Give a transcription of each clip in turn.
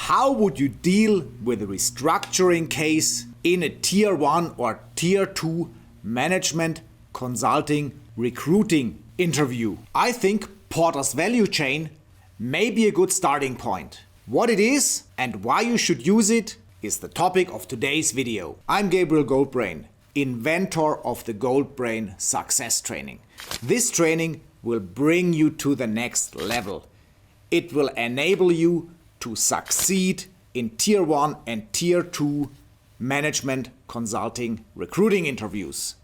how would you deal with a restructuring case in a Tier 1 or Tier 2 management consulting recruiting interview? I think Porter's value chain may be a good starting point. What it is and why you should use it is the topic of today's video. I'm Gabriel Goldbrain, inventor of the Goldbrain SUCCESS Training. This training will bring you to the next level. It will enable you to succeed in Tier 1 and Tier 2 management consulting recruiting interviews.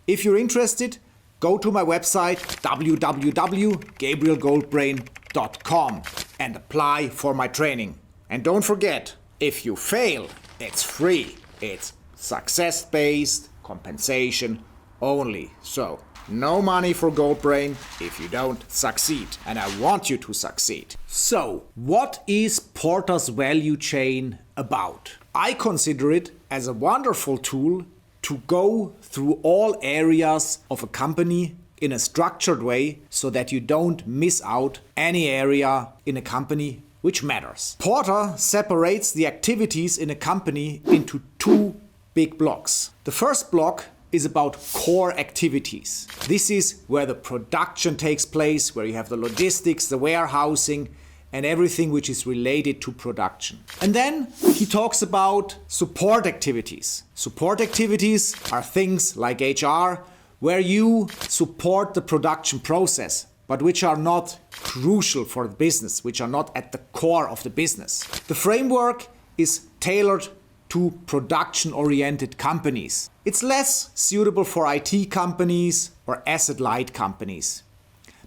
If you're interested, go to my website www.gabrielgoldbrain.com and apply for my training. And don't forget, if you fail, it's free. It's success-based compensation only. So, no money for Goldbrain if you don't succeed. And I want you to succeed. So, what is Porter's value chain about? I consider it as a wonderful tool to go through all areas of a company in a structured way so that you don't miss out any area in a company which matters. Porter separates the activities in a company into two big blocks. The first block is about core activities. This is where the production takes place, where you have the logistics, the warehousing, and everything which is related to production. And then he talks about support activities. Support activities are things like HR, where you support the production process, but which are not crucial for the business, which are not at the core of the business. The framework is tailored to production-oriented companies. It's less suitable for IT companies or asset-light companies.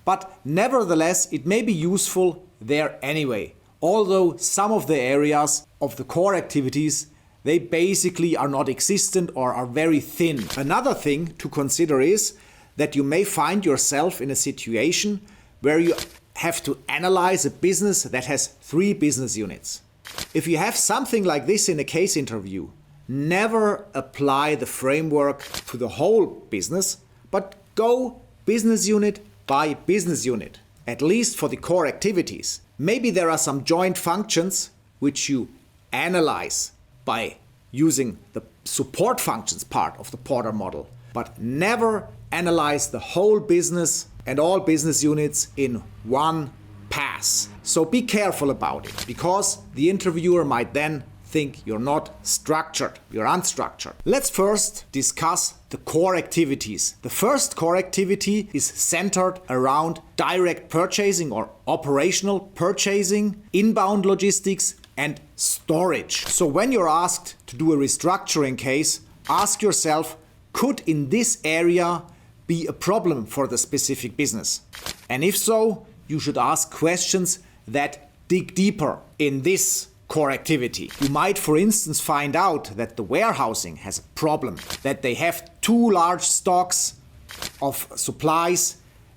But nevertheless, it may be useful there anyway, although some of the areas of the core activities, they basically are not existent or are very thin. Another thing to consider is that you may find yourself in a situation where you have to analyze a business that has 3 business units. If you have something like this in a case interview, never apply the framework to the whole business, but go business unit by business unit, at least for the core activities. Maybe there are some joint functions which you analyze by using the support functions part of the Porter model, but never analyze the whole business and all business units in one pass. So be careful about it, because the interviewer might then think you're not structured, you're unstructured. Let's first discuss the core activities. The first core activity is centered around direct purchasing or operational purchasing, inbound logistics, and storage. So when you're asked to do a restructuring case, ask yourself, could in this area be a problem for the specific business? And if so, you should ask questions that dig deeper in this core activity. You might, for instance, find out that the warehousing has a problem, that they have too large stocks of supplies,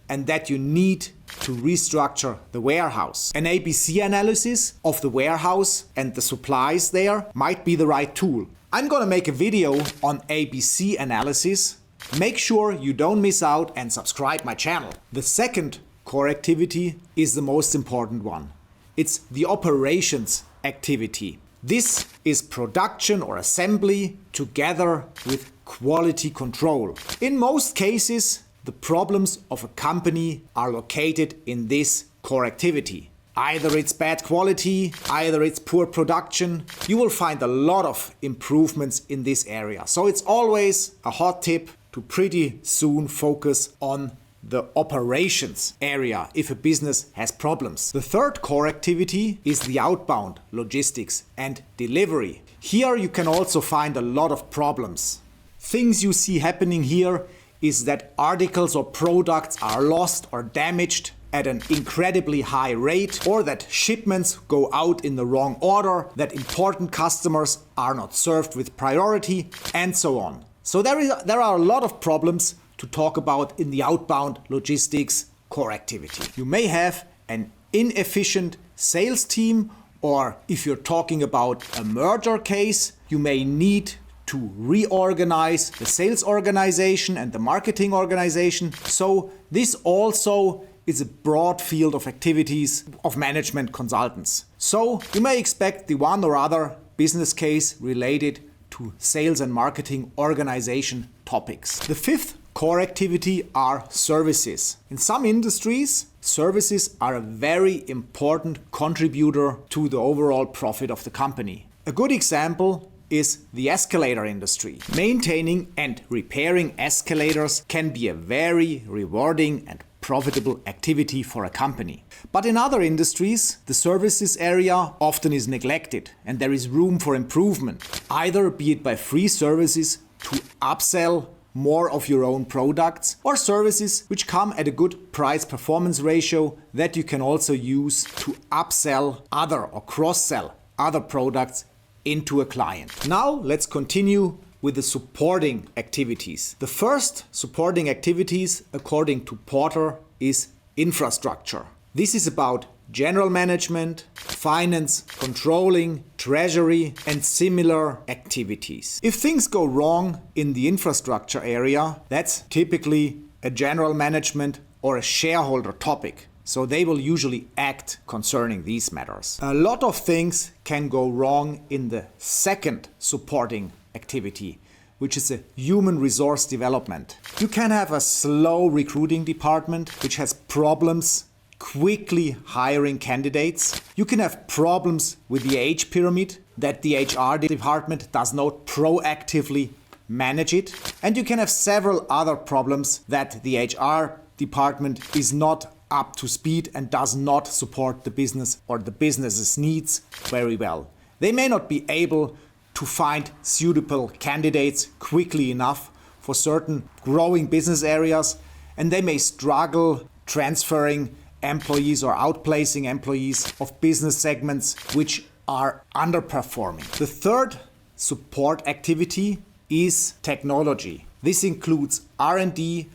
and that you need to restructure the warehouse. An ABC analysis of the warehouse and the supplies there might be the right tool. I'm gonna make a video on ABC analysis. Make sure you don't miss out and subscribe my channel. The second core activity is the most important one. It's the operations activity. This is production or assembly together with quality control. In most cases, the problems of a company are located in this core activity. Either it's bad quality, either it's poor production. You will find a lot of improvements in this area. So it's always a hot tip to pretty soon focus on the operations area if a business has problems. The third core activity is the outbound logistics and delivery. Here you can also find a lot of problems. Things you see happening here is that articles or products are lost or damaged at an incredibly high rate, or that shipments go out in the wrong order, that important customers are not served with priority, and so on. So there are a lot of problems to talk about in the outbound logistics core activity. You may have an inefficient sales team, or if you're talking about a merger case, you may need to reorganize the sales organization and the marketing organization. So this also is a broad field of activities of management consultants. So you may expect the one or other business case related to sales and marketing organization topics. The fifth core activity are services. In some industries, services are a very important contributor to the overall profit of the company. A good example is the escalator industry. Maintaining and repairing escalators can be a very rewarding and profitable activity for a company. But in other industries, the services area often is neglected and there is room for improvement, either be it by free services to upsell more of your own products or services which come at a good price-performance ratio that you can also use to upsell other or cross-sell other products into a client. Now let's continue with the supporting activities. The first supporting activities, according to Porter, is infrastructure. This is about general management, finance, controlling, treasury, and similar activities. If things go wrong in the infrastructure area, that's typically a general management or a shareholder topic. So they will usually act concerning these matters. A lot of things can go wrong in the second supporting activity, which is a human resource development. You can have a slow recruiting department which has problems quickly hiring candidates. You can have problems with the age pyramid, that the HR department does not proactively manage it. And you can have several other problems that the HR department is not up to speed and does not support the business or the business's needs very well. They may not be able to find suitable candidates quickly enough for certain growing business areas, and they may struggle transferring employees or outplacing employees of business segments which are underperforming. The third support activity is technology. This includes R&D,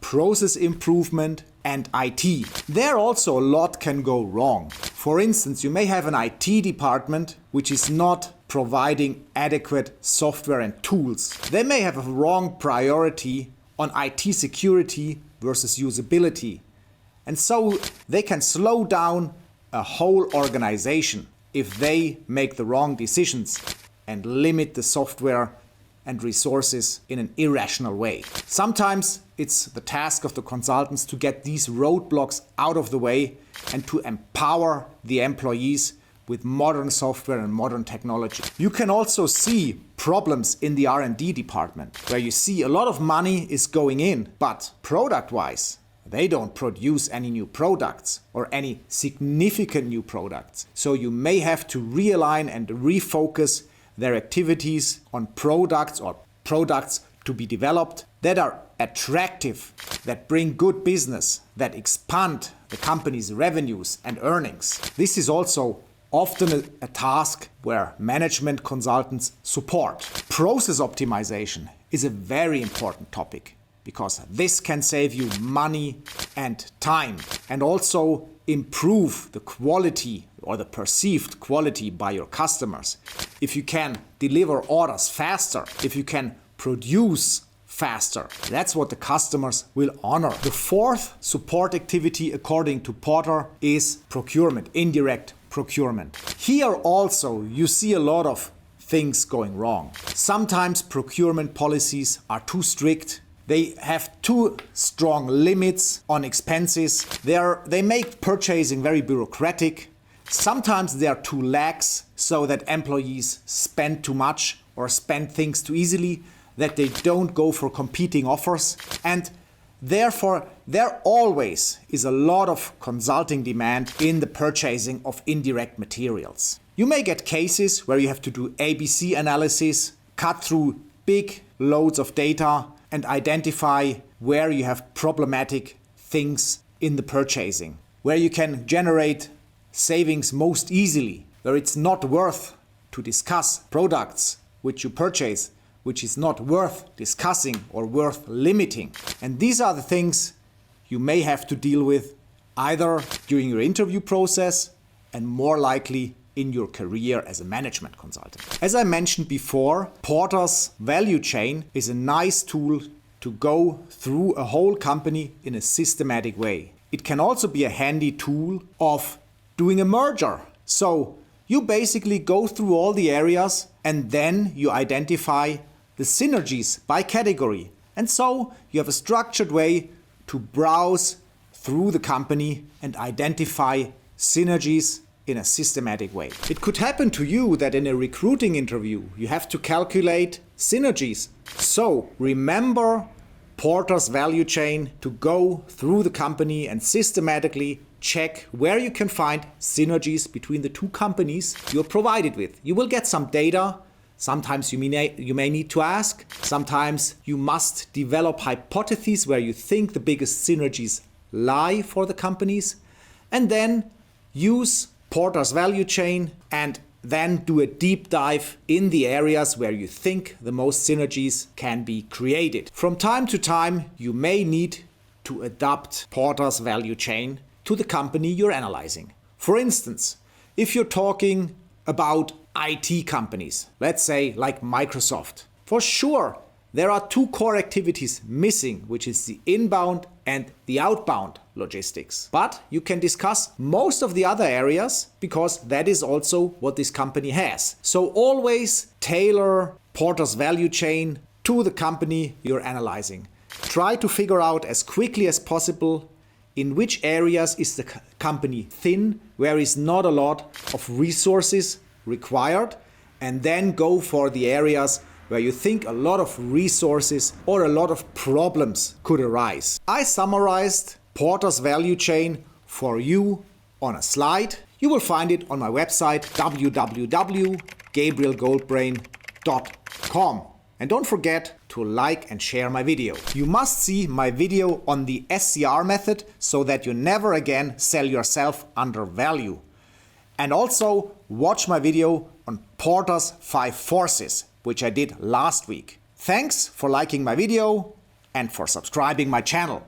process improvement, and IT. There also a lot can go wrong. For instance, you may have an IT department which is not providing adequate software and tools. They may have a wrong priority on IT security versus usability. And so they can slow down a whole organization if they make the wrong decisions and limit the software and resources in an irrational way. Sometimes it's the task of the consultants to get these roadblocks out of the way and to empower the employees with modern software and modern technology. You can also see problems in the R&D department where you see a lot of money is going in, but product-wise, they don't produce any new products or any significant new products. So you may have to realign and refocus their activities on products or products to be developed that are attractive, that bring good business, that expand the company's revenues and earnings. This is also often a task where management consultants support. Process optimization is a very important topic because this can save you money and time and also improve the quality or the perceived quality by your customers. If you can deliver orders faster, if you can produce faster, that's what the customers will honor. The fourth support activity, according to Porter, is procurement, indirect procurement. Here also you see a lot of things going wrong. Sometimes procurement policies are too strict. They have too strong limits on expenses. They make purchasing very bureaucratic. Sometimes they are too lax so that employees spend too much or spend things too easily, that they don't go for competing offers. And therefore, there always is a lot of consulting demand in the purchasing of indirect materials. You may get cases where you have to do ABC analysis, cut through big loads of data, and identify where you have problematic things in the purchasing, where you can generate savings most easily, where it's not worth to discuss products which you purchase, which is not worth discussing or worth limiting. And these are the things you may have to deal with either during your interview process and more likely in your career as a management consultant. As I mentioned before, Porter's value chain is a nice tool to go through a whole company in a systematic way. it can also be a handy tool of doing a merger. So you basically go through all the areas and then you identify the synergies by category. And so you have a structured way to browse through the company and identify synergies in a systematic way. It could happen to you that in a recruiting interview you have to calculate synergies. So remember Porter's value chain to go through the company and systematically check where you can find synergies between the two companies you're provided with. You will get some data. Sometimes you may need to ask. Sometimes you must develop hypotheses where you think the biggest synergies lie for the companies. And then use Porter's value chain and then do a deep dive in the areas where you think the most synergies can be created. From time to time, you may need to adapt Porter's value chain to the company you're analyzing. For instance, if you're talking about IT companies, let's say like Microsoft, for sure there are two core activities missing, which is the inbound and the outbound logistics. But you can discuss most of the other areas because that is also what this company has. So always tailor Porter's value chain to the company you're analyzing. Try to figure out as quickly as possible in which areas is the company thin, where is not a lot of resources required, and then go for the areas where you think a lot of resources or a lot of problems could arise. I summarized Porter's value chain for you on a slide. You will find it on my website www.gabrielgoldbrain.com. And don't forget to like and share my video. You must see my video on the SCR method so that you never again sell yourself under value. And also watch my video on Porter's 5 forces, which I did last week. Thanks for liking my video and for subscribing my channel.